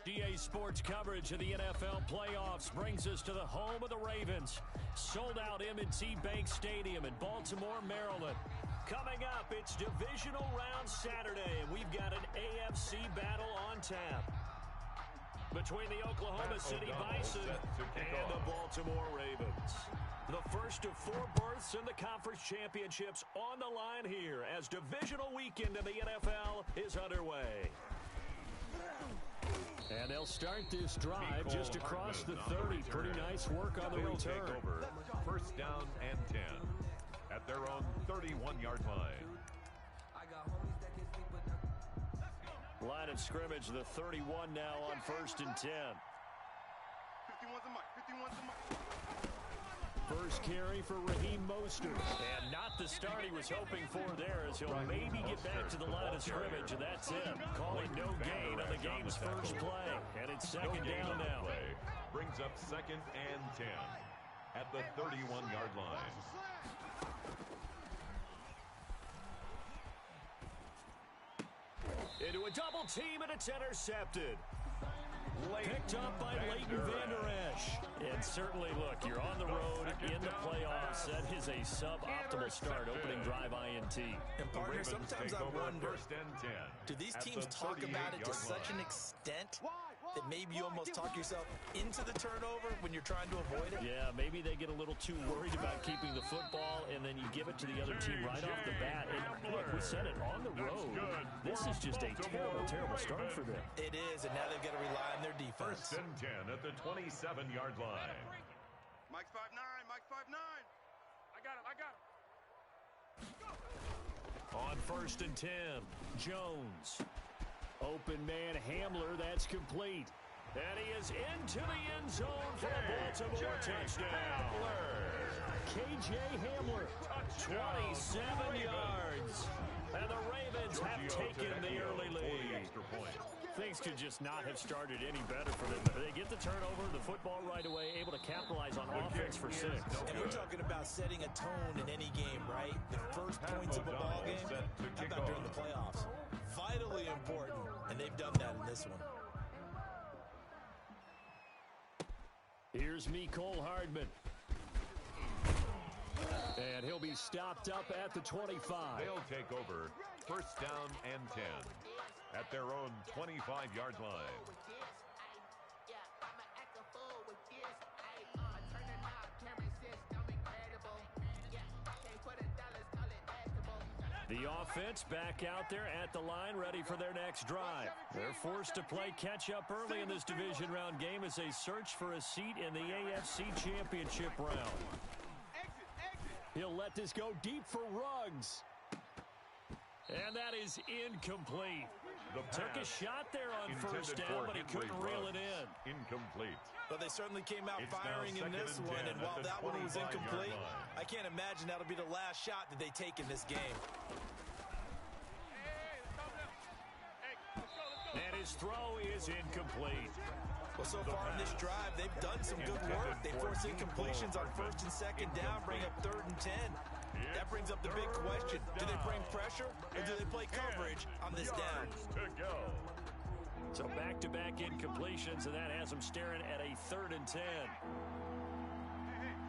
DA Sports coverage of the NFL playoffs brings us to the home of the Ravens. Sold out M&T Bank Stadium in Baltimore, Maryland. Coming up, it's Divisional Round Saturday, and we've got an AFC battle on tap between the Oklahoma City Bison and the Baltimore Ravens. The first of four berths in the conference championships on the line here as divisional weekend in the NFL is underway. And they'll start this drive just across the 30. Pretty nice work on the return. Take over first down and 10 at their own 31-yard line. Line of scrimmage, the 31 now on first and 10. 51's a mic. 51's a mic. First carry for Raheem Mostert. And not the start he was hoping for there, as he'll maybe get back to the line of scrimmage, and that's it. Calling no gain on the game's first play. And it's second down now. Brings up second and 10 at the 31-yard line. Into a double team, and it's intercepted. Picked up by Leighton Vander Esch. And certainly, look, you're on the road in the playoffs. That is a suboptimal start, opening drive INT. And partner, sometimes I wonder, do these teams talk about it to such an extent that maybe you almost talk yourself into the turnover when you're trying to avoid it? Yeah, maybe they get a little too worried about keeping the football, and then you give it to the other team right off the bat. And look, we said it, on the road, this is just a terrible, terrible start for them. It is, and now they've got to rely on their defense. First and 10 at the 27-yard line. Mike's 5'9", Mike's 5'9". I got him. On first and 10, Jones. Open man Hamler, that's complete. And he is into the end zone for the Baltimore touchdown. KJ Hamler, 27 yards. And the Ravens have taken the early lead. Things could just not have started any better for them. They get the turnover, the football right away, able to capitalize on offense for 6. And we're talking about setting a tone in any game, right? The first points of a ball game, how about during the playoffs? Vitally important, and they've done that in this one. Here's Mecole Hardman. And he'll be stopped up at the 25. They'll take over first down and 10 at their own 25-yard line. The offense back out there at the line, ready for their next drive. They're forced to play catch-up early in this division round game as they search for a seat in the AFC Championship round. He'll let this go deep for Ruggs. And that is incomplete. Took a shot there on first down, but he couldn't reel it in. Incomplete. But they certainly came out firing in this one, and while that one was incomplete, I can't imagine that'll be the last shot that they take in this game. And his throw is incomplete. Well, so far in this drive, they've done some good work. They force incompletions on first and second down, bring up third and 10. That brings up the big question. Do they bring pressure, or do they play coverage on this down? So back-to-back incompletions, and that has them staring at a third and 10. Hey,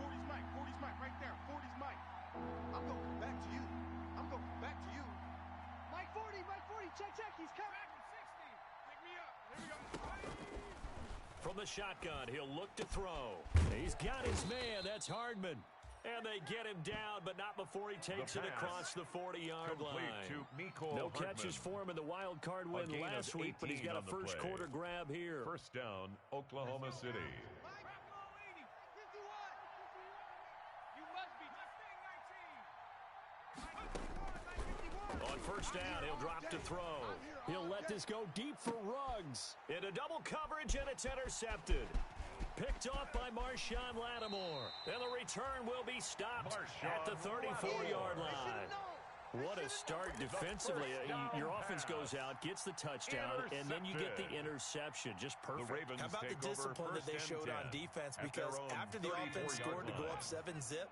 40's Mike, right there. 40's Mike. I'm going back to you. I'm going back to you. Mike 40, check, he's coming. Back in 60. Pick me up. Here we go. From the shotgun, he'll look to throw. He's got his man. That's Hardman. And they get him down, but not before he takes it across the 40-yard line. No catches for him in the wild card win last week, but he's got a first quarter grab here. First down, Oklahoma City. On first down, he'll drop to throw. He'll let this go deep for Ruggs. Into double coverage, and it's intercepted. Picked off by Marshawn Lattimore. And the return will be stopped at the 34-yard line. What a start defensively. Your offense goes out, gets the touchdown, and then you get the interception. Just perfect. How about the discipline that they showed on defense? Because after the offense scored to go up 7-zip,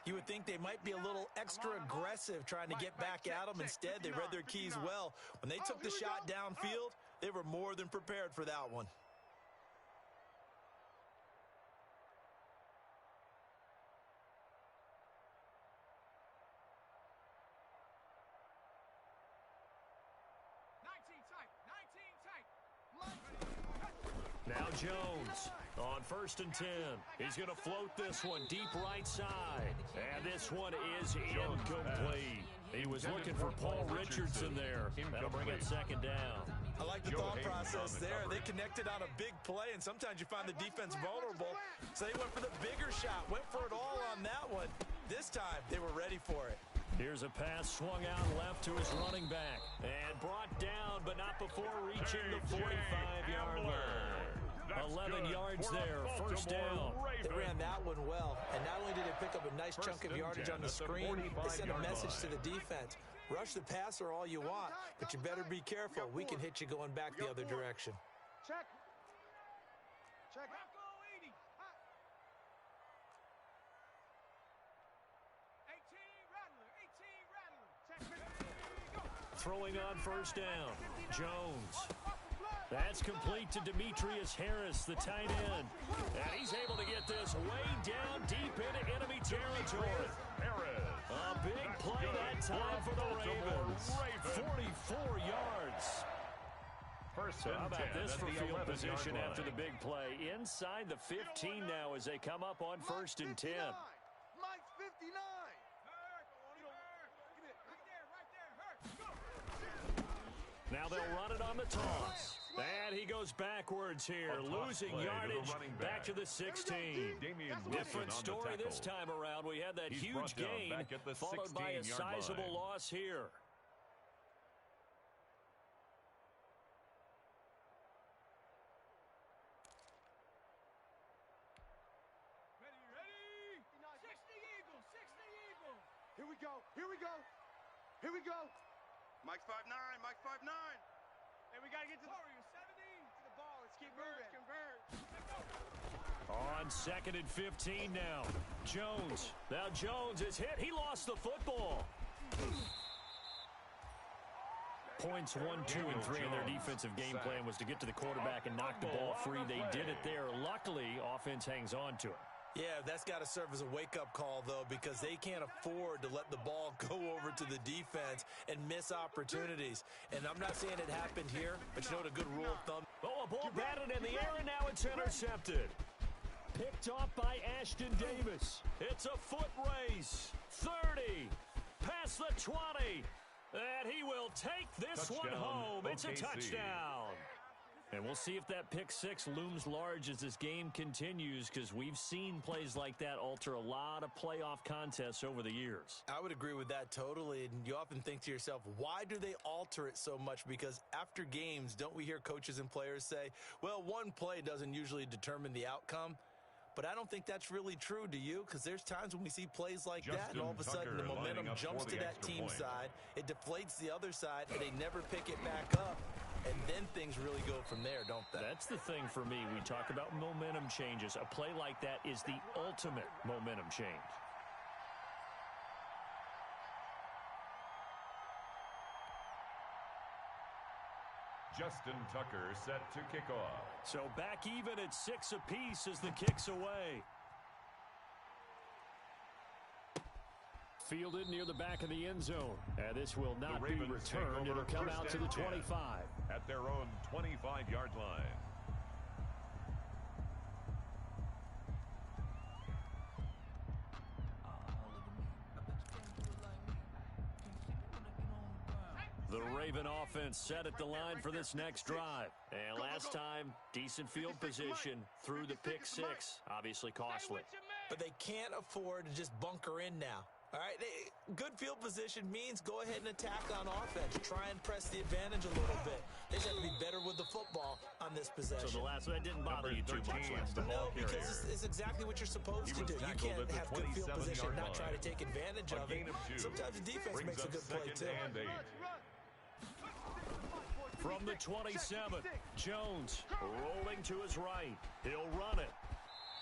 you would think they might be a little extra aggressive trying to get back at them. Instead, they read their keys well. When they took the shot downfield, they were more than prepared for that one. Now Jones on 1st and 10. He's going to float this one deep right side. And this one is incomplete. He was looking for Paul Richardson there. That'll bring it 2nd down. I like the thought process there. They connected on a big play, and sometimes you find the defense vulnerable. So they went for the bigger shot, went for it all on that one. This time, they were ready for it. Here's a pass swung out left to his running back. And brought down, but not before reaching the 45-yard line. 11 yards there, 1st down. They ran that one well, and not only did they pick up a nice chunk of yardage on the screen, they sent a message to the defense. Rush the passer all you want, but you better be careful. We can hit you going back the other direction. Check. Check. Throwing on 1st down. Jones. That's complete to Demetrius Harris, the tight end. And he's able to get this way down deep into enemy territory. A big play that time for the Ravens. 44 yards. So how about this for field position after the big play? Inside the 15 now as they come up on 1st and 10. Mike's 59. Now they'll run it on the toss. And he goes backwards here, losing yardage back to the 16. Different story this time around. We had that huge gain followed by a sizable loss here. Here we go. Here we go. Here we go. Mike's 5'9". Mike's 5'9". Hey, we got to get to the 70 to the ball. Let's keep moving. On 2nd and 15 now. Jones. Now Jones is hit. He lost the football. Points 1, 2, and 3 in their defensive game plan was to get to the quarterback and knock the ball free. They did it there. Luckily, offense hangs on to it. Yeah, that's got to serve as a wake-up call, though, because they can't afford to let the ball go over to the defense and miss opportunities. And I'm not saying it happened here, but you know what a good rule of thumb. Oh, a ball batted in the air, and now it's intercepted. Picked off by Ashton Davis. It's a foot race. 30. Past the 20. And he will take this one home. It's a touchdown. And we'll see if that pick 6 looms large as this game continues, because we've seen plays like that alter a lot of playoff contests over the years. I would agree with that totally, and you often think to yourself, why do they alter it so much? Because after games, don't we hear coaches and players say, well, one play doesn't usually determine the outcome? But I don't think that's really true, do you? Because there's times when we see plays like that, and all of a sudden the momentum jumps to that team side, it deflates the other side, and they never pick it back up. And then things really go from there, don't they? That's the thing for me. We talk about momentum changes. A play like that is the ultimate momentum change. Justin Tucker set to kick off. So back even at 6 apiece as the kick's away. Fielded near the back of the end zone. And this will not be returned. It'll come out to the 25. At their own 25-yard line. The Raven offense set at the line for this next drive. And last time, decent field position through the pick 6. Obviously costly. But they can't afford to just bunker in now. All right, good field position means go ahead and attack on offense. Try and press the advantage a little bit. They just have to be better with the football on this possession. So the last one didn't bother you too much. No, because it's exactly what you're supposed to do. You can't have good field position and not try to take advantage of it. Sometimes the defense makes a good play, too. From the 27th, Jones rolling to his right. He'll run it.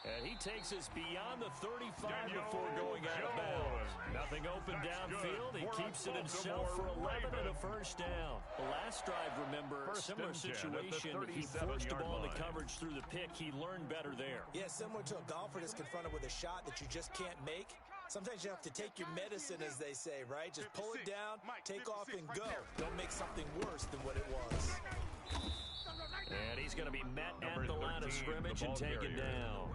And he takes us beyond the 35 before going out of bounds. Nothing open downfield. He keeps it himself for 11 and a first down. The last drive, remember, similar situation. He forced the ball into coverage through the pick. He learned better there. Yeah, similar to a golfer that's confronted with a shot that you just can't make. Sometimes you have to take your medicine, as they say, right? Just pull it down, take off, and go. Don't make something worse than what it was. And he's going to be met at the line of scrimmage and taken down.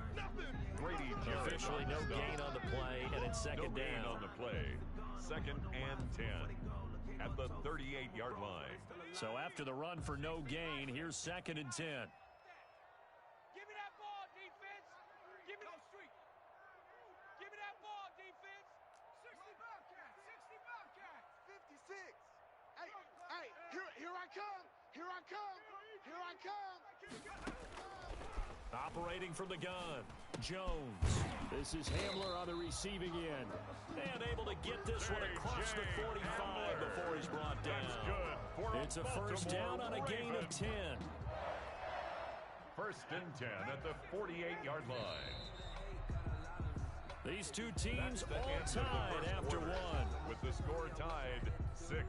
Officially no gain on the play, and it's second down. On the play. Second and 10 at the 38-yard line. So after the run for no gain, here's second and 10. Give me that ball, defense. Give me that street. Give me that ball, defense. 60 Bobcats. 60 Bobcats. 56. Hey, here I come. Here I come. Here I come. Operating from the gun, Jones. This is Hamler on the receiving end. And able to get this one across the 45 before he's brought down. It's a first down on a gain of 10. First and 10 at the 48-yard line. These two teams all tied after one. With the score tied 6-6.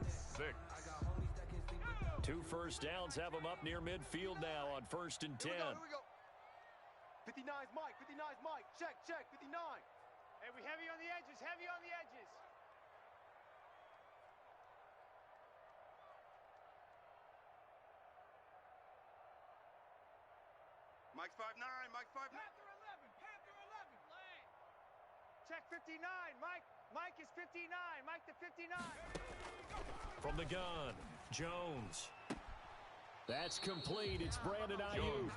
2 first downs have them up near midfield now on first and 10. Here we go. 59's Mike. 59's Mike. Check. 59. Hey, we heavy on the edges. Heavy on the edges. Mike's 5'9". Mike's 5'9". Panther 11. Panther 11. Lane. Check 59. Mike is 59. Mike to 59. From the gun, Jones. That's complete. It's Brandon Ayuk.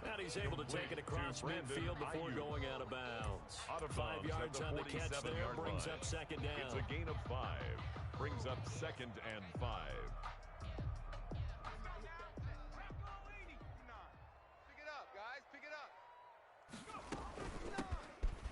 And he's able to take it across midfield before going out of bounds. 5 yards on the catch there. Brings up second down. It's a gain of 5. Brings up second and 5. Pick it up, guys. Pick it up.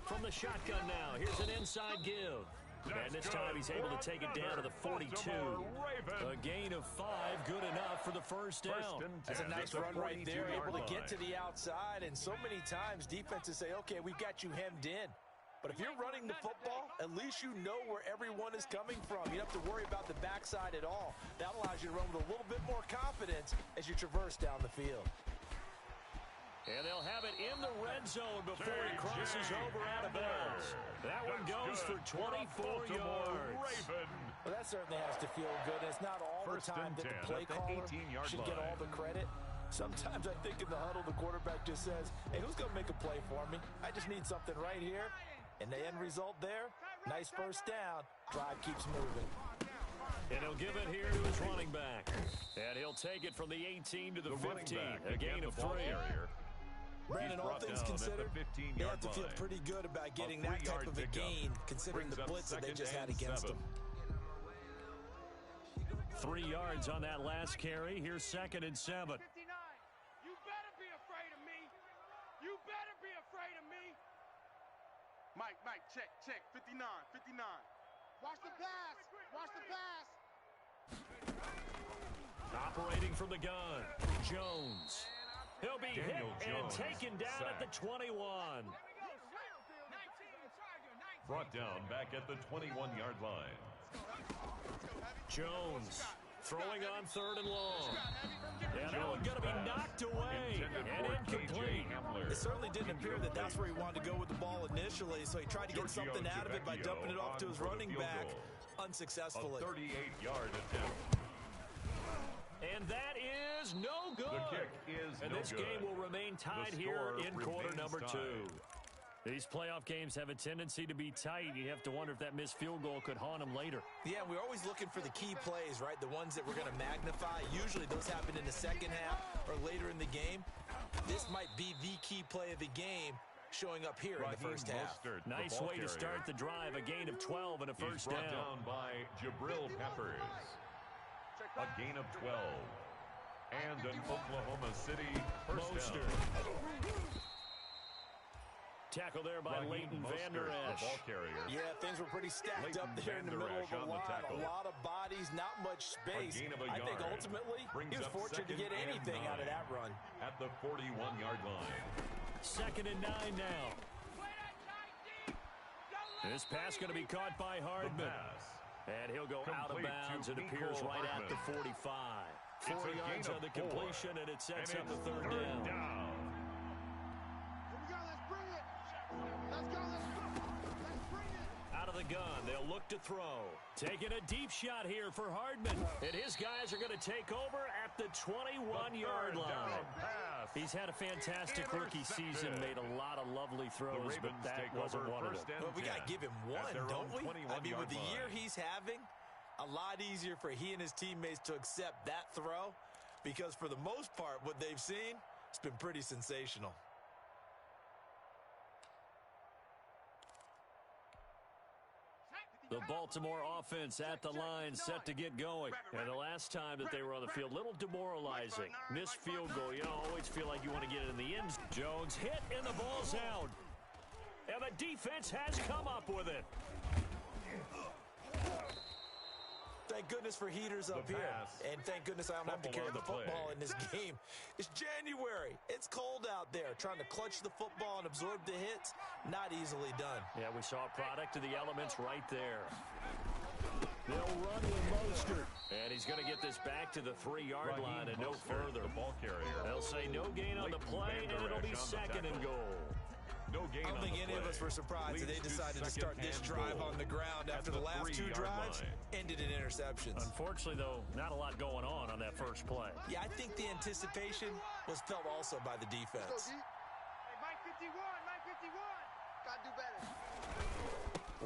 From the shotgun now, here's an inside give. And this time he's able to take it down to the 42. A gain of 5, good enough for the first down. That's a nice run right there, able to get to the outside. And so many times defenses say, okay, we've got you hemmed in. But if you're running the football, at least you know where everyone is coming from. You don't have to worry about the backside at all. That allows you to run with a little bit more confidence as you traverse down the field. And they'll have it in the red zone before he crosses over out of bounds. That one goes for 24 yards. Well, that certainly has to feel good. It's not all the time that the play caller should get all the credit. Sometimes I think in the huddle, the quarterback just says, hey, who's going to make a play for me? I just need something right here. And the end result there, nice first down. Drive keeps moving. And he'll give it here to his running back. And he'll take it from the 18 to the 15. A gain of 3. Brandon, all things considered, they have to feel pretty good about getting that type of a gain, considering the blitz that they just had against them. 3 yards on that last carry. Here's second and 7. 59. You better be afraid of me. You better be afraid of me. Mike, check. 59. Watch the pass. Watch the pass. Operating from the gun, Jones. He'll be hit and taken down at the 21. Brought down back at the 21-yard line. Jones throwing on 3rd and long. And that one going to be knocked away and incomplete. It certainly didn't appear that that's where he wanted to go with the ball initially, so he tried to get something out of it by dumping it off to his running back unsuccessfully. A 38-yard attempt. And that is no good. The kick is and this game will remain tied here in quarter number 2. These playoff games have a tendency to be tight. You have to wonder if that missed field goal could haunt them later. Yeah, we're always looking for the key plays, right? The ones that we're going to magnify. Usually those happen in the second half or later in the game. This might be the key play of the game showing up here in the first half. Nice way to start the drive. A gain of 12 and a first down. Down by Jabril Peppers. A gain of 12. And an Oklahoma City first down. Tackle there by Leighton Vander Esch. Yeah, things were pretty stacked up there in the middle of the line. A lot of bodies, not much space. I think ultimately he was fortunate to get anything out of that run. At the 41-yard line. 2nd and 9 now. This pass going to be caught by Hardman. And he'll go out of bounds. It appears right at the 45. 4 yards on the completion, and it sets up the 3rd down. Out of the gun, they'll look to throw. Taking a deep shot here for Hardman. And his guys are going to take over at the 21-yard line. Pass He's had a fantastic rookie season, made a lot of lovely throws, but that wasn't one of them. Well, we got to give him one, don't we? I mean, with the year he's having, a lot easier for he and his teammates to accept that throw because for the most part, what they've seen, it's been pretty sensational. The Baltimore offense at the line, set to get going. And the last time that they were on the field, a little demoralizing. Missed field goal. You always feel like you want to get it in the end. Jones hit, and the ball's out. And the defense has come up with it. Thank goodness for heaters up here. And thank goodness I don't have to carry the football in this game. It's January. It's cold out there. Trying to clutch the football and absorb the hits, not easily done. Yeah, we saw a product of the elements right there. They'll run with Mostert. And he's going to get this back to the 3-yard line and no further. They'll say no gain on the play, and it'll be second and goal. I don't think any of us were surprised that they decided to start this drive on the ground after the last 2 drives ended in interceptions. Unfortunately, though, not a lot going on that first play. Yeah, I think the anticipation was felt also by the defense. Hey, Mike 51, Mike 51. Gotta do better.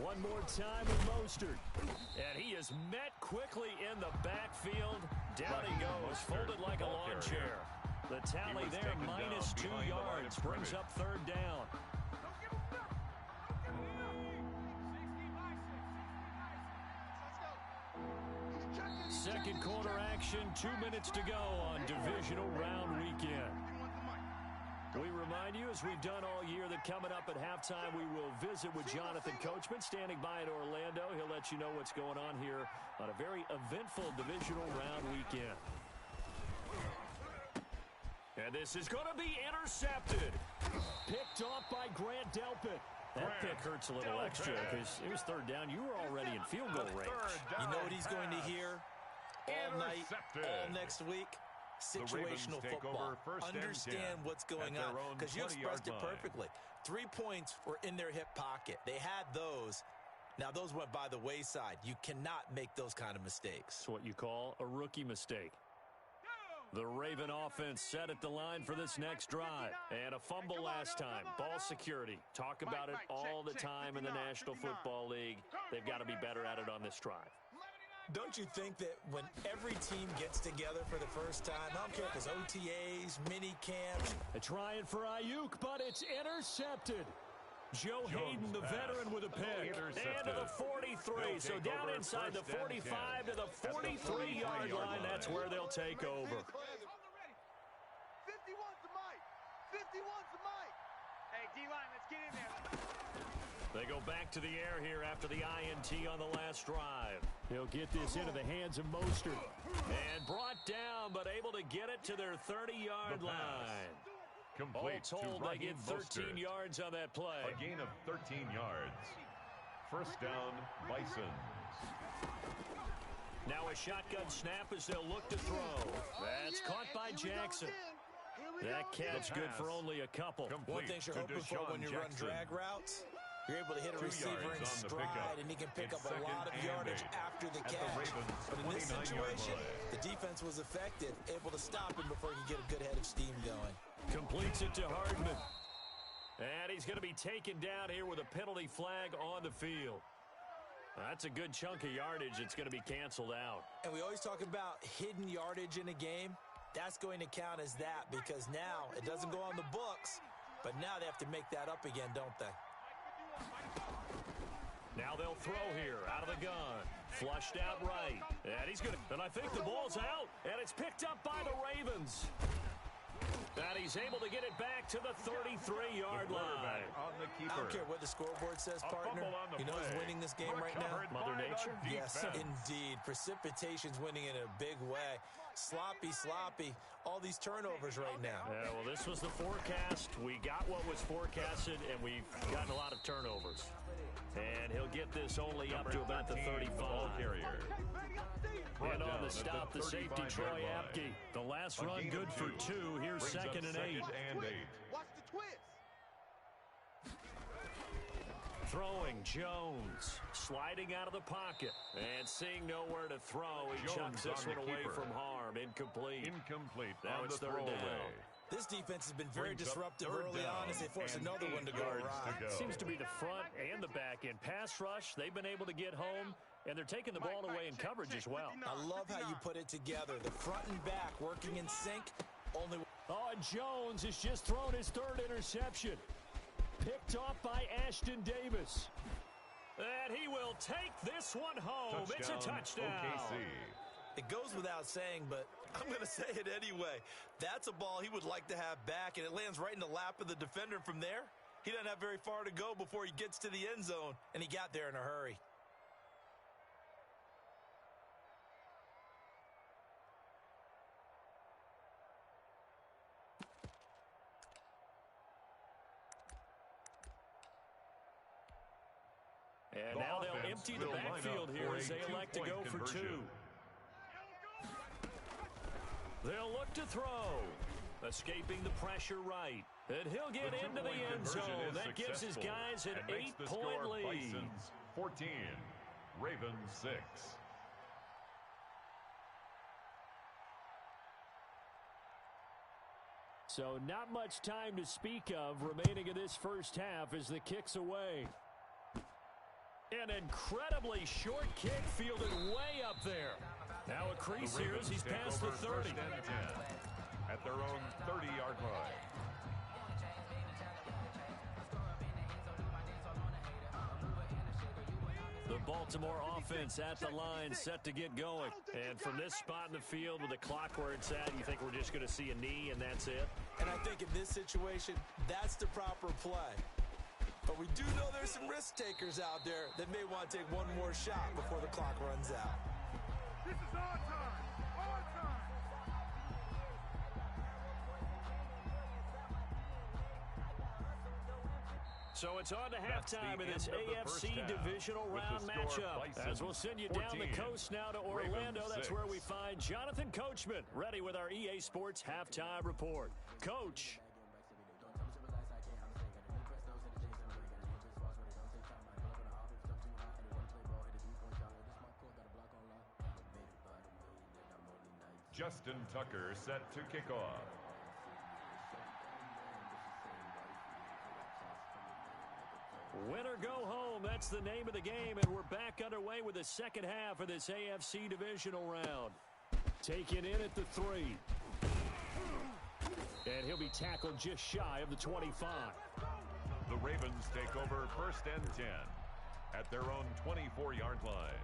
One more time with Mostert. And he is met quickly in the backfield. Down he goes, folded like a lawn chair. The tally there, minus 2 yards, brings up third down. Second quarter action, 2 minutes to go on divisional round weekend. We remind you, as we've done all year, that coming up at halftime, we will visit with Jonathan Coachman, standing by in Orlando. He'll let you know what's going on here on a very eventful divisional round weekend. And this is going to be intercepted. Picked off by Grant Delpit. That pick hurts a little extra because it was third down. You were already in field goal range. You know what he's going to hear all night, all next week? Situational football. Understand what's going on because you expressed it perfectly. 3 points were in their hip pocket. They had those. Now, those went by the wayside. You cannot make those kind of mistakes. It's what you call a rookie mistake. The Raven offense set at the line for this next drive. And a fumble last time. Ball security. Talk about it all the time in the National Football League. They've got to be better at it on this drive. Don't you think that when every team gets together for the first time, I don't care if it's OTAs, mini camps. They're trying for Ayuk, but it's intercepted. Joe Hayden, the veteran, with a pick. And to the 43. So down inside the 45 to the 43-yard line. That's where they'll take over. 51's the Mike. 51's the Mike. Hey, D-line, let's get in there. They go back to the air here after the INT on the last drive. He'll get this into the hands of Mostert. And brought down, but able to get it to their 30-yard line. Complete. All told, they get 13 yards on that play. A gain of 13 yards. First down, Bisons. Now a shotgun snap as they'll look to throw. That's caught by Jackson. That catch good for only a couple. One thing you're hoping for when you run drag routes, you're able to hit a receiver in stride, and he can pick up a lot of yardage after the catch. But in this situation, the defense was effective, able to stop him before he could get a good head of steam going. Completes it to Hardman. And he's going to be taken down here with a penalty flag on the field. That's a good chunk of yardage. It's going to be canceled out. And we always talk about hidden yardage in a game. That's going to count as that because now it doesn't go on the books, but now they have to make that up again, don't they? Now they'll throw here out of the gun. Flushed out right. And he's going to, and I think the ball's out, and it's picked up by the Ravens. And he's able to get it back to the 33-yard line. I don't care what the scoreboard says, partner. You know who's winning this game right now? Mother Nature? Yes, indeed. Precipitation's winning in a big way. Sloppy, all these turnovers right now. Yeah, well, this was the forecast. We got what was forecasted, and we've gotten a lot of turnovers. And he'll get this only up to about the 35. And on the stop, the safety, Troy Apke. The last run good for 2. Here's second and 8. Watch the twist. Throwing, Jones. Sliding out of the pocket. And seeing nowhere to throw, he chucks this one away from harm. Incomplete. Incomplete. Now it's third down. This defense has been very disruptive early on as they force another one to go awry. Seems to be the front and the back end. Pass rush, they've been able to get home, and they're taking the ball away in coverage as well. I love how you put it together. The front and back working in sync. Oh, and Jones has just thrown his third interception. Picked off by Ashton Davis. And he will take this one home. It's a touchdown. OKC. It goes without saying, but I'm going to say it anyway. That's a ball he would like to have back, and it lands right in the lap of the defender from there. He doesn't have very far to go before he gets to the end zone, and he got there in a hurry. And now they'll empty the backfield here as they elect to go for two. They'll look to throw. Escaping the pressure right. And he'll get into the end zone. That gives his guys an 8-point lead. Bisons 14, Ravens 6. So not much time to speak of remaining in this first half as the kick's away. An incredibly short kick fielded way up there. Now a crease here as he's past the 30. At their own 30-yard line. The Baltimore offense at the line, set to get going. And from this spot in the field with the clock where it's at, you think we're just going to see a knee and that's it? And I think in this situation, that's the proper play. But we do know there's some risk takers out there that may want to take one more shot before the clock runs out. This is our time. Our time. So it's on to halftime in this AFC divisional round matchup. As we'll send you down the coast now to Orlando. That's where we find Jonathan Coachman ready with our EA Sports halftime report. Coach. Justin Tucker set to kick off. Win or go home, that's the name of the game, and we're back underway with the second half of this AFC divisional round. Taken in at the 3. And he'll be tackled just shy of the 25. The Ravens take over 1st and 10 at their own 24-yard line.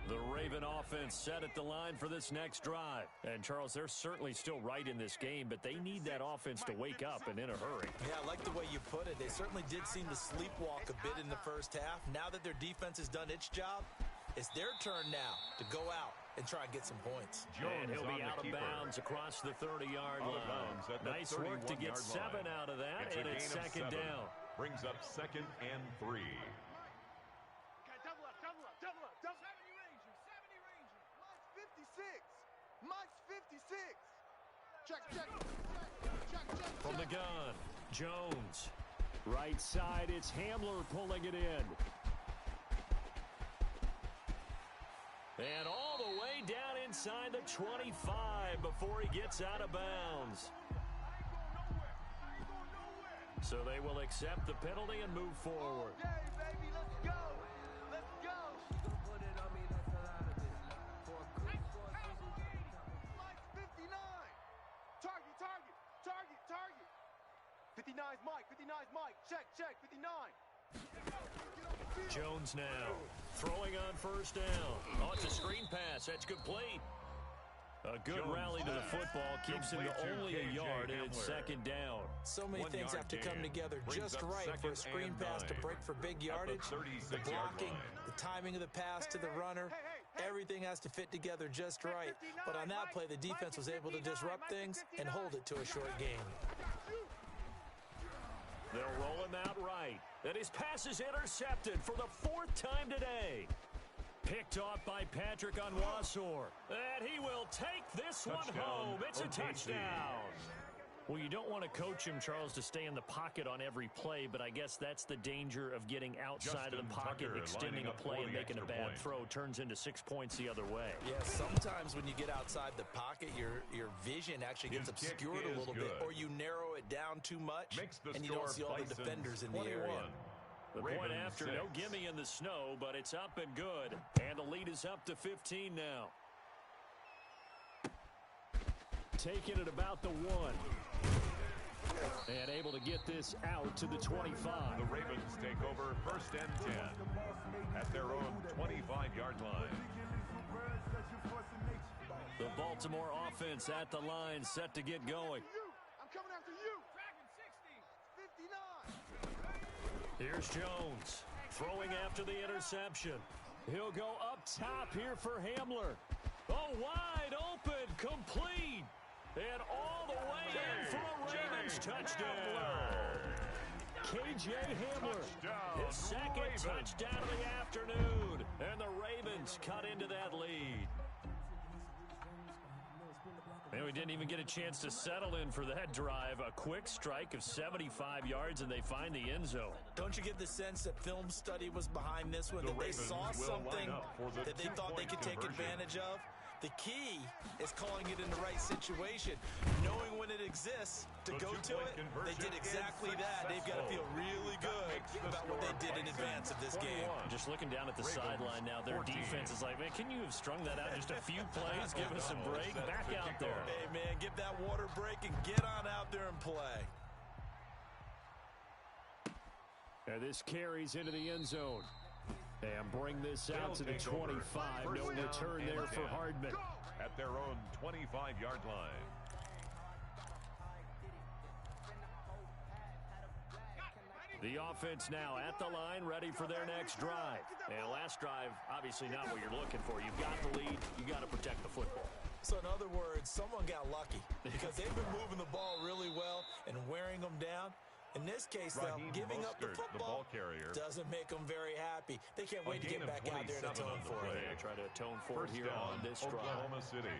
The Raven offense set at the line for this next drive. And, Charles, they're certainly still right in this game, but they need that offense to wake up and in a hurry. Yeah, I like the way you put it. They certainly did seem to sleepwalk a bit in the first half. Now that their defense has done its job, it's their turn now to go out and try and get some points. And he'll be out of bounds across the 30-yard line. Nice work to get 7 out of that, and it's second down. Brings up 2nd and 3. Mike's 56. Check. From the gun, Jones. Right side, it's Hamler pulling it in. And all the way down inside the 25 before he gets out of bounds. So they will accept the penalty and move forward. Okay, baby, let's go. Let's go. Mike's 59. Target. 59's Mike. 59's Mike. Check. 59. Jones now throwing on 1st down. Oh, it's a screen pass. That's complete. A good rally to the football keeps him to only a yard, and it's 2nd down. So many things have to come together just right for a screen pass to break for big yardage. The blocking, the timing of the pass to the runner, everything has to fit together just right. But on that play, the defense was able to disrupt things and hold it to a short game. They'll roll him out right. And his pass is intercepted for the 4th time today. Picked off by Patrick Onwuasor. And he will take this one home. It's a touchdown. Well, you don't want to coach him, Charles, to stay in the pocket on every play, but I guess that's the danger of getting outside of the pocket, extending a play and making a bad throw. Turns into 6 points the other way. Yeah, sometimes when you get outside the pocket, your vision actually gets obscured a little bit, or you narrow it down too much, and you don't see all the defenders in the area. The point after, no gimme in the snow, but it's up and good. And the lead is up to 15 now. Taking it about the 1. And able to get this out to the 25. The Ravens take over 1st and 10 at their own 25-yard line. The Baltimore offense at the line, set to get going. I'm coming after you. Dragon 60. 59. Here's Jones throwing after the interception. He'll go up top here for Hamler. Oh, wide open, complete. And all the way in for a Ravens touchdown. K.J. Hamler, his second touchdown of the afternoon. And the Ravens cut into that lead. And we didn't even get a chance to settle in for that drive. A quick strike of 75 yards, and they find the end zone. Don't you get the sense that film study was behind this one, that they saw something that they thought they could take advantage of? The key is calling it in the right situation, knowing when it exists to go to it. They did exactly that. They've got to feel really good about what they did in advance of this game. Just looking down at the sideline now, their defense is like, man, can you have strung that out just a few plays? Give us a break. Back out there. Hey, man, give that water break and get on out there and play. And this carries into the end zone. And bring this out to the 25. No return there for Hardman. At their own 25-yard line. The offense now at the line, ready for their next drive. And last drive, obviously not what you're looking for. You've got the lead. You got to protect the football. So in other words, someone got lucky because they've been moving the ball really well and wearing them down. In this case, though, giving up the football doesn't make them very happy. They can't wait to get back out there and atone for it. They try to atone for it here on this drive. Oklahoma City.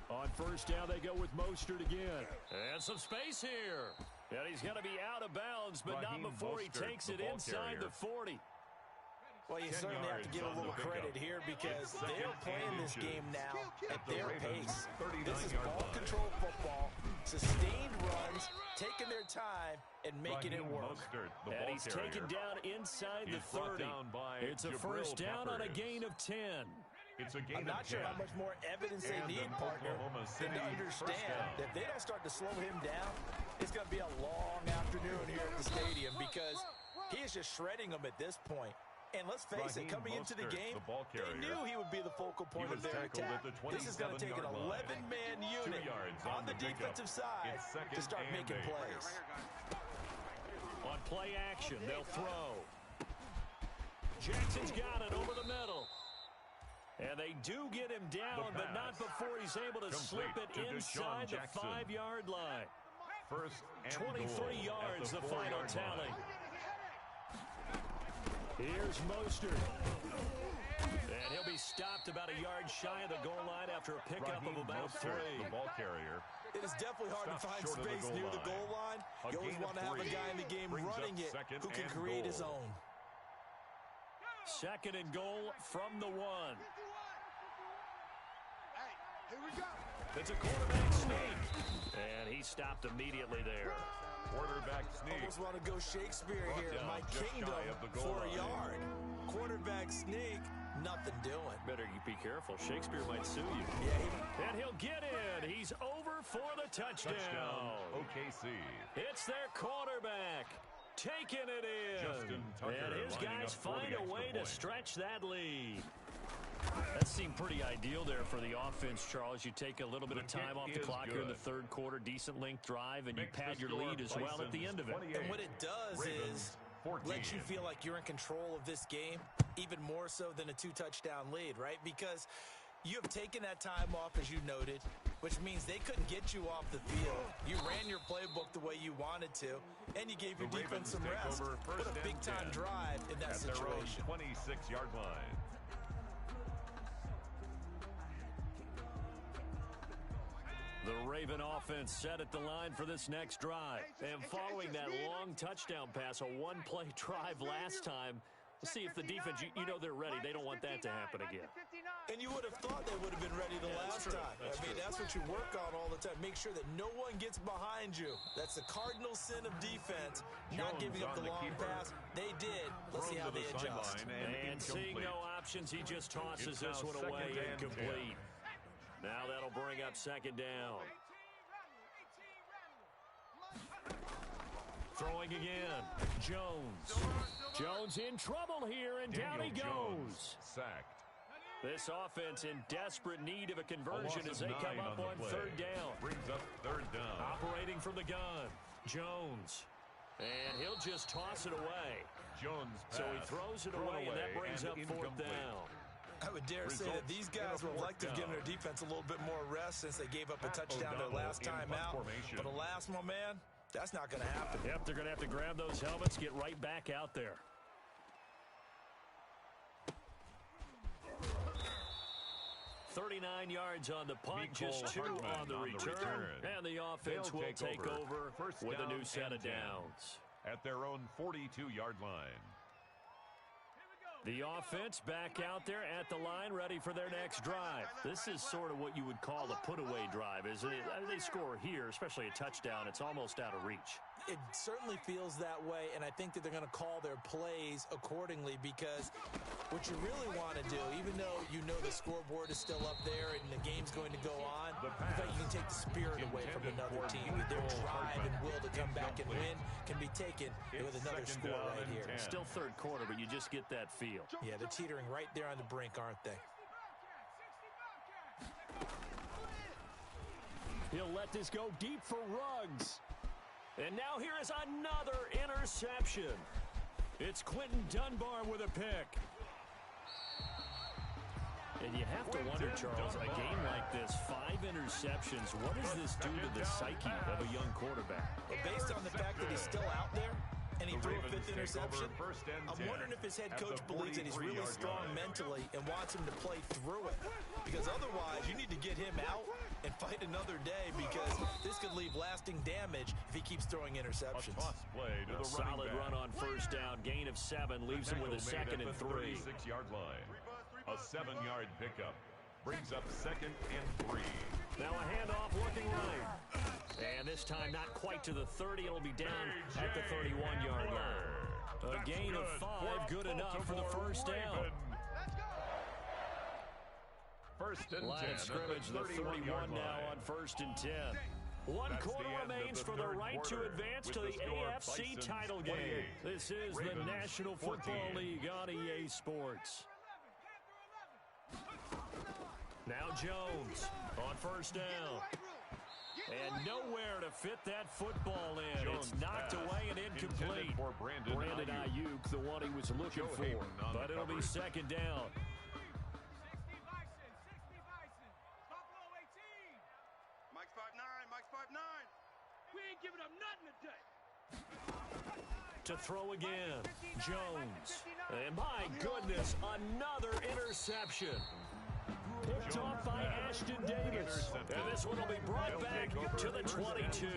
On first down, they go with Mostert again. And some space here. And he's going to be out of bounds, but not before he takes it inside the 40. Well, you certainly have to give a little credit here because they're playing this game now at their pace. This is ball control football, sustained runs, taking their time, and making it work. And he's taken down inside the 30. It's a first down on a gain of 10. I'm not sure how much more evidence they need, partner, than to understand that if they don't start to slow him down, it's going to be a long afternoon here at the stadium because he is just shredding them at this point. And let's face it, coming into the game, they knew he would be the focal point of their attack. This is going to take an 11-man unit on the defensive side to start making plays. On play action, they'll throw. Jackson's got it over the middle. And they do get him down, but not before he's able to slip it inside the 5-yard line. First and 23 yards, the final tally. Here's Mostert. And he'll be stopped about a yard shy of the goal line after a pickup of about 3. The ball carrier. It is definitely hard to find space near the goal line. You always want to have a guy in the game running it who can create his own. Second and goal from the 1. Hey, here we go. It's a quarterback sneak. And he stopped immediately there. Quarterback sneak. Almost want to go Shakespeare here. My kingdom for a yard. Quarterback sneak, nothing doing. Better be careful. Shakespeare might sue you. Yeah, and he'll get in. He's over for the touchdown. OKC. It's their quarterback. Taking it in. And his guys find a way to stretch that lead. That seemed pretty ideal there for the offense, Charles. You take a little bit of time off the clock here in the third quarter, decent length drive, and you pad your lead as well at the end of it. And what it does is let you feel like you're in control of this game, even more so than a 2-touchdown lead, right? Because you have taken that time off, as you noted, which means they couldn't get you off the field. You ran your playbook the way you wanted to, and you gave your defense some rest. Put a big-time drive in that situation. 26-yard line. The Raven offense set at the line for this next drive. And following that long touchdown pass, a one-play drive last time, we'll see if the defense, you know they're ready. They don't want that to happen again. And you would have thought they would have been ready the last time. That's what you work on all the time. Make sure that no one gets behind you. That's the cardinal sin of defense, not giving up the long pass. They did. Let's see how they adjust. And seeing no options, he just tosses this one away incomplete. Now that'll bring up second down. Throwing again. Jones in trouble here, and down he goes. Sacked. This offense in desperate need of a conversion as they come up on third down. Brings up third down. Operating from the gun, Jones. And he'll just toss it away. Jones pass. So he throws it away, and that brings up fourth down. I would dare say that these guys would like to have given their defense a little bit more rest since they gave up a touchdown their last time out. But alas, my man, that's not going to happen. Yep, they're going to have to grab those helmets, get right back out there. 39 yards on the punt, just 2 on the return. And the offense will take over with a new set of downs. At their own 42-yard line. The offense back out there at the line, ready for their next drive. This is sort of what you would call a put-away drive, isn't it? They score here, especially a touchdown. It's almost out of reach. It certainly feels that way, and I think that they're going to call their plays accordingly because what you really want to do, even though you know the scoreboard is still up there and the game's going to go on, I think you can take the spirit away from another team. Their drive and will to come back and win can be taken with another score right here. Still third quarter, but you just get that feel. Yeah, they're teetering right there on the brink, aren't they? He'll let this go deep for Ruggs. And now here is another interception. It's Quentin Dunbar with a pick. And you have to wonder, Charles, a game like this, 5 interceptions, what does this do to the psyche of a young quarterback? Well, based on the fact that he's still out there, and he threw a 5th interception, I'm wondering if his head coach believes that he's really strong mentally and wants him to play through it. Because otherwise, you need to get him out and fight another day because this could leave lasting damage if he keeps throwing interceptions. A solid run on first down, gain of 7, leaves him with a 2nd and 3. 36-yard line. A 7-yard pickup brings up 2nd and 3. Now a handoff looking right. And this time not quite to the 30. It'll be down at the 31-yard line. A gain of 5, good enough for the first down. First and 10. Line scrimmage, the 31 now on 1st and 10. One quarter remains for the right to advance to the AFC title game. This is the National Football League on EA Sports. Now Jones on first down. And nowhere to fit that football in. It's knocked away and incomplete. For Brandon Ayuk, the one he was looking for. But it'll be second down. Mike's 5'9", Mike's 5'9". We ain't giving up nothing today. To throw again, Jones. And my goodness, another interception. Picked off by Ashton Davis. And this one will be brought back to the 22.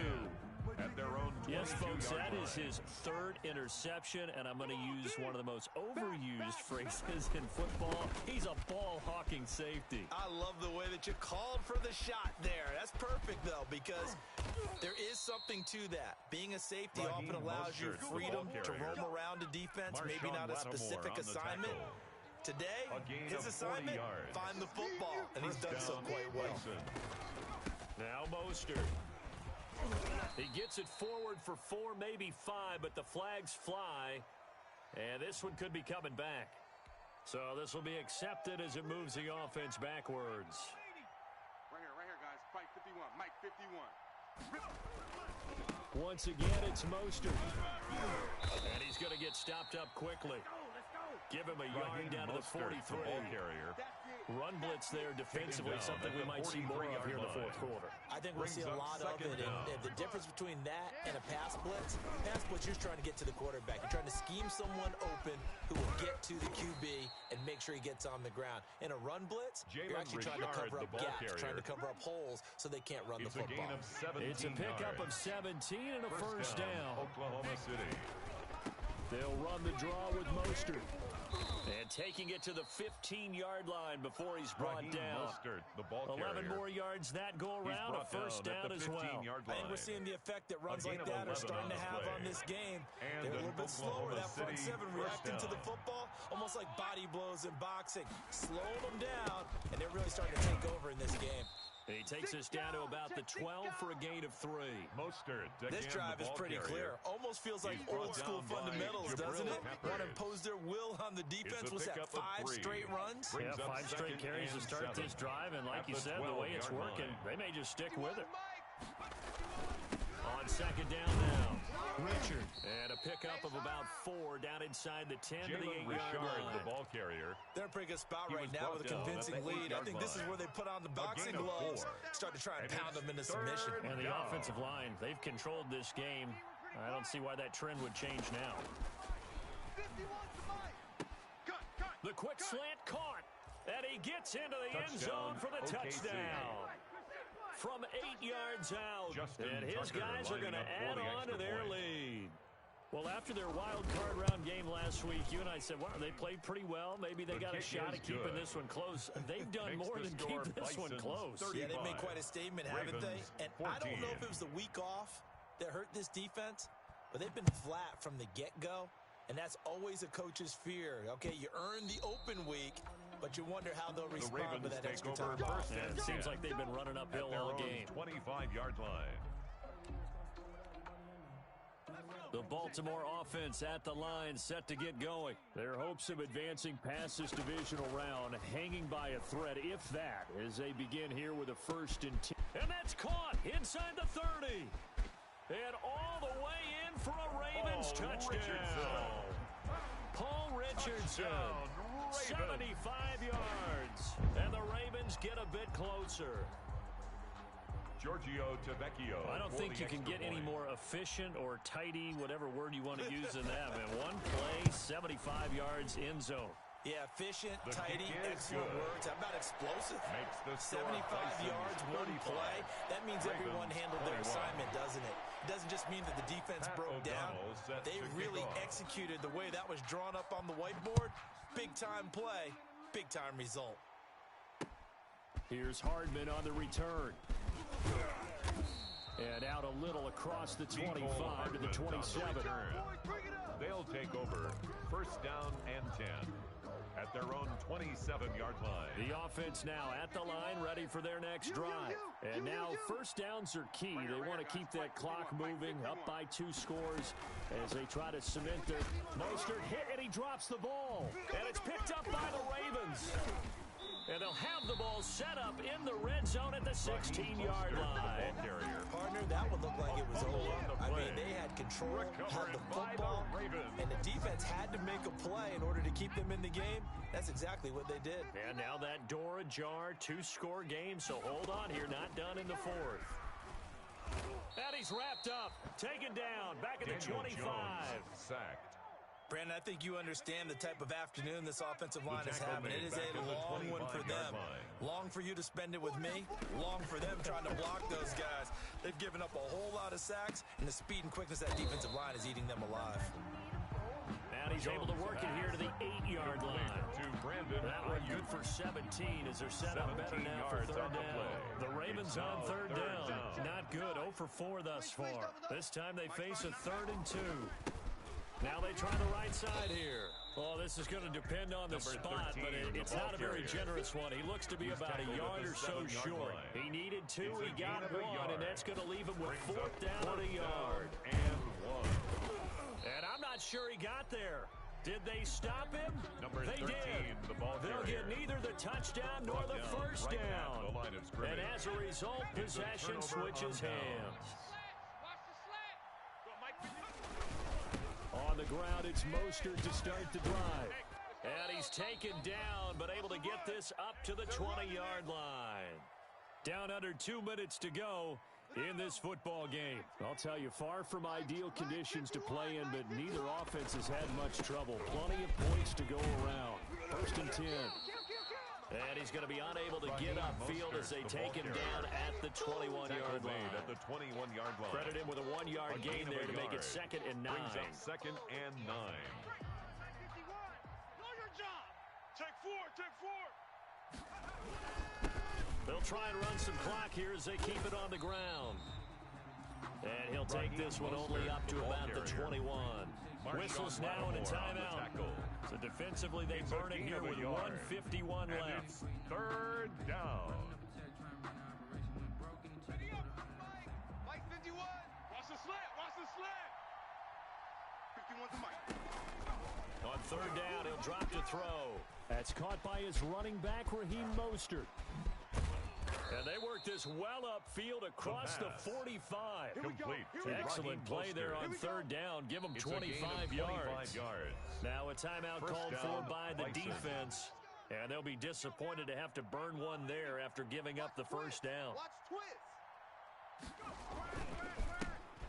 At their own 22. Yes, folks, that is his 3rd interception, and I'm going to use one of the most overused phrases in football. He's a ball-hawking safety. I love the way that you called for the shot there. That's perfect, though, because there is something to that. Being a safety often allows you freedom to roam around the defense, maybe not a specific assignment. Today, his assignment, find the football, and he's done so quite well. Now Mostert. He gets it forward for 4, maybe 5, but the flags fly, and this one could be coming back. So this will be accepted as it moves the offense backwards. Right here, guys. Fight 51. Mike 51. Once again, it's Mostert. And he's going to get stopped up quickly. Give him a yard down to the 43. Run blitz there defensively, something we might see more of here in the fourth quarter. I think we'll see a lot of it. And the difference between that and a pass blitz, you're trying to get to the quarterback. You're trying to scheme someone open who will get to the QB and make sure he gets on the ground. In a run blitz, you're actually trying to cover up gaps, trying to cover up holes so they can't run the football. It's a pickup of 17 and a first down. Oklahoma City. They'll run the draw with Mostert. And taking it to the 15-yard line before he's brought down. Mostert, the ball 11 more yards that go around, a first down as well. I think we're seeing the effect that runs like that are starting to have on this game. They're a little bit slower. That front seven reacting to the football, almost like body blows in boxing. Slow them down, and they're really starting to take over in this game. He takes us down to about the 12 for a gain of 3. Mostert. This drive is pretty clear. Almost feels like old school fundamentals, doesn't it? Want to impose their will on the defense. Was that 5 straight runs? Yeah, 5 straight carries to start this drive. And like you said, the way it's working, they may just stick with it. On second down now, Richard. And a pickup of about 4 down inside the 10 to the 8-yard line. The ball carrier. They're in a pretty good spot right now with a convincing lead. I think this is where they put on the boxing gloves, start to try and pound them into submission. And the offensive line, they've controlled this game. I don't see why that trend would change now. The quick slant caught. And he gets into the end zone for the touchdown. From 8 yards out, and his guys are going to add on to their lead. Well, after their wild card round game last week, you and I said, wow, they played pretty well. Maybe they got a shot at keeping this one close. They've done more than keep this one close. Yeah, they made quite a statement, haven't they? And I don't know if it was the week off that hurt this defense, but they've been flat from the get-go, and that's always a coach's fear. Okay, you earn the open week, but you wonder how they'll respond to that extra time. And it seems like they've been running uphill all game. 25-yard line. The Baltimore offense at the line, set to get going. Their hopes of advancing past this divisional round hanging by a thread, if that, as they begin here with a 1st and 10. And that's caught inside the 30. And all the way in for a Ravens touchdown. Paul Richardson. 75 yards. And the Ravens get a bit closer. Giorgio Tavecchio. I don't think you can get any more efficient or tidy, whatever word you want to use in that, man. One play, 75 yards, end zone. Yeah, efficient, tidy, excellent words. How about explosive? 75 yards, one play. That means everyone handled their assignment, doesn't it? It doesn't just mean that the defense broke down. They really executed the way that was drawn up on the whiteboard. Big-time play, big-time result. Here's Hardman on the return. And out a little across the 25 to the 27. They'll take over 1st down and 10 at their own 27-yard line. The offense now at the line, ready for their next drive. And now 1st downs are key. They want to keep that clock moving, up by 2 scores as they try to cement their... Mostert hit, and he drops the ball. And it's picked up by the Ravens. And they'll have the ball set up in the red zone at the 16-yard line. Partner, that would look like it was over. I mean, they had control, had the football, and the defense had to make a play in order to keep them in the game. That's exactly what they did. And now that door ajar, 2-score game, so hold on here, not done in the 4th. And he's wrapped up, taken down, back at the 25. Sacked. Brandon, I think you understand the type of afternoon this offensive line is having. It is a long one for them. Long for you to spend it with me. Long for them trying to block those guys. They've given up a whole lot of sacks, and the speed and quickness of that defensive line is eating them alive. And he's able to work it here to the 8-yard line. That one good for 17 as they're set up better now for 3rd down. The Ravens on 3rd down. Not good. 0 for 4 thus far. This time they face a 3rd and 2. Now they try the right side here. Oh, this is going to depend on the spot, but it's not a very generous one. He looks to be about a yard or so short. He needed 2, he got 1, and that's going to leave him with 4th down and a yard. And I'm not sure he got there. Did they stop him? They did. They'll get neither the touchdown nor the 1st down. And as a result, possession switches hands. On the ground, it's Mostert to start the drive. And he's taken down, but able to get this up to the 20-yard line. Down under 2 minutes to go in this football game. I'll tell you, far from ideal conditions to play in, but neither offense has had much trouble. Plenty of points to go around. 1st and 10. And he's going to be unable to get upfield as they take him down at the 21-yard line. At the 21-yard line. Credit him with a 1-yard gain there to make it 2nd and 9. Brings up 2nd and 9. Know your job. Take 4, take 4. They'll try and run some clock here as they keep it on the ground. And he'll take this one only up to about the 21. Whistles now and a timeout. So defensively, they burn it here with 1:51 left. 3rd down. Mike 51. Watch the slant, watch the slant. 51 to Mike. On 3rd down, he'll drop to throw. That's caught by his running back, Raheem Mostert. And they work this well upfield across the 45. Complete. Excellent play there on 3rd down. Give them 25 yards. Now a timeout called for by the defense. And they'll be disappointed to have to burn one there after giving up the 1st down. Watch twist.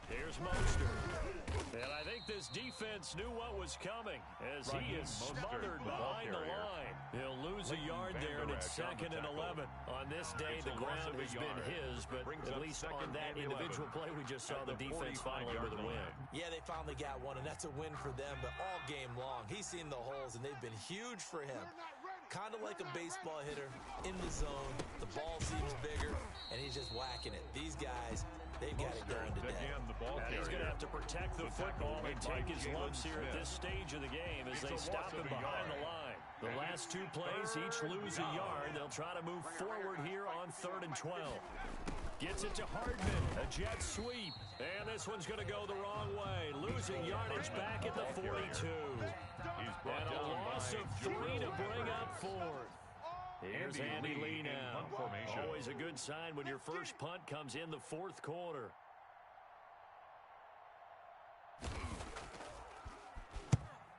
Here's Mostert. And I think this defense knew what was coming as he is smothered behind the line. He'll lose a yard there, and it's 2nd and 11. On this day, the ground has been his, but at least on that individual play, we just saw the defense finally with a win. Yeah, they finally got one, and that's a win for them, but all game long, he's seen the holes, and they've been huge for him. Kind of like a baseball hitter in the zone. The ball seems bigger, and he's just whacking it. These guys, they've got it going today. And he's going to have to protect the football and take his lumps here at this stage of the game as they stop him behind the line. The last 2 plays each lose a yard. They'll try to move forward here on 3rd and 12. Gets it to Hardman, a jet sweep. And this one's going to go the wrong way. Losing yardage back at the 42. And a loss of 3 to bring up 4th. Here's Andy Lee now. Always a good sign when your first punt comes in the 4th quarter.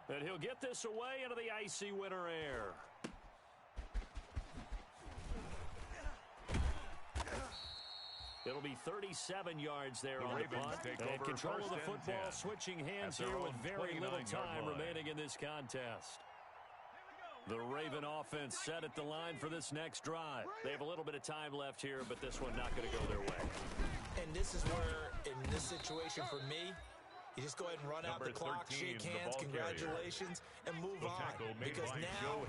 And he'll get this away into the icy winter air. It'll be 37 yards there on the punt. And control of the football, switching hands here with very little time remaining in this contest. The Raven offense set at the line for this next drive. They have a little bit of time left here, but this one not going to go their way. And this is where, in this situation for me, you just go ahead and run out the clock, shake hands, congratulations, and move on. Because now,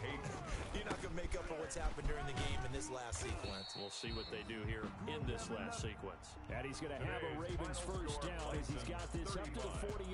you're not going to make up for what's happened during the game in this last sequence. We'll see what they do here in this last sequence. And he's going to have a Ravens 1st down as he's got this up to the 40.